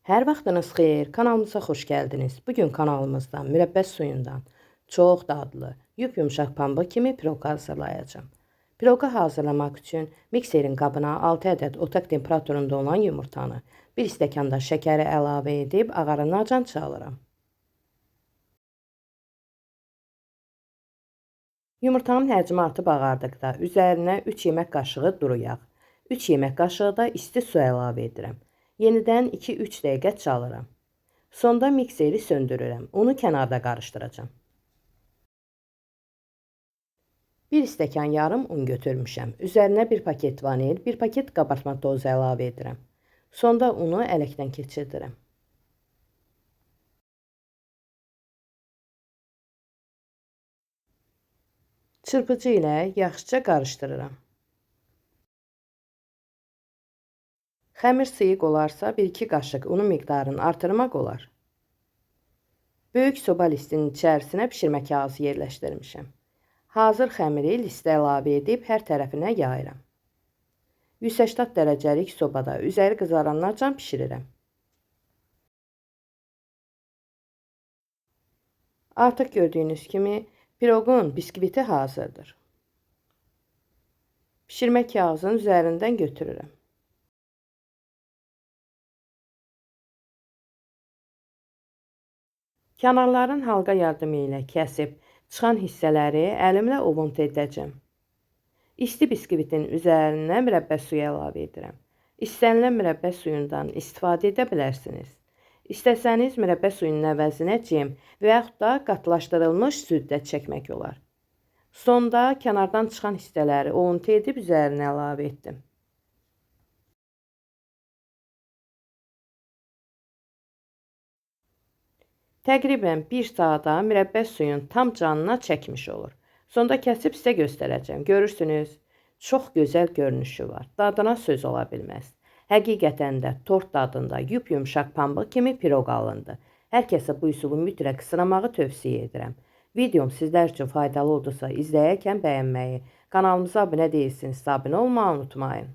Hər vaxtınız xeyir, kanalımıza xoş gəldiniz. Bugün kanalımızda mürəbbə suyundan çox dadlı, yumuşaq pambıq kimi piroq hazırlayacağım. Piroqu hazırlamaq üçün mikserin qabına 6 ədəd otaq temperaturunda olan yumurtanı, 1 stəkan da şəkəri əlavə edib ağarınacan çalıram. Yumurtanın həcmi artıb ağardıqda üzərinə 3 yemək qaşığı duru yağ, 3 yemək qaşığı da isti su əlavə edirəm. Yenidən 2-3 dəqiqə çalıram. Sonda mikseri söndürürəm. Unu kənarda qarışdıracağam. 1 stəkan yarım un götürmüşəm. Üzərinə 1 paket vanil, 1 paket qabartma tozu əlavə edirəm. Sonda unu ələkdən keçirdirəm. Çırpıcı ilə yaxşıca qarışdırıram. Xəmir sıyıq olarsa 1-2 qaşıq unun miqdarını artırmaq olar. Böyük soba listinin içərisinə bişirmə kağızı yerləşdirmişəm. Hazır xəmiri listə əlavə edib hər tərəfinə yayıram. 180 dərəcəlik sobada üzəri qızaranlarcan bişirirəm. Artıq gördüyünüz kimi piroqun biskviti hazırdır. Bişirmə kağızının üzərindən götürürəm. Kənarların halqa yardımı ilə kəsib çıxan hissələri əlimlə ovuntu edəcəm. İsti biskvitin üzərinə mürəbbə suyu əlavə edirəm. İstənilən mürəbbə suyundan istifadə edə bilərsiniz. İstəsəniz mürəbbə suyunun əvəzinə cem və yaxud da qatılaşdırılmış süd də çəkmək olar. Sonda kənardan çıxan hissələri ovuntu edib üzərinə əlavə etdim. Təqribən 1 saata mürəbbə suyun tam canına çəkmiş olur. Sonda kəsib sizə göstərəcəm. Görürsünüz, çox gözəl görünüşü var. Dadına söz ola bilməz. Həqiqətən də tort dadında yumuşaq pambıq kimi piroq alındı. Hər kəsə bu üsulu mütləq sınamağı tövsiyə edirəm. Videom sizlər üçün faydalı oldusa izləyərkən bəyənməyi, kanalımıza abunə değilsinizsə abunə olmağı unutmayın.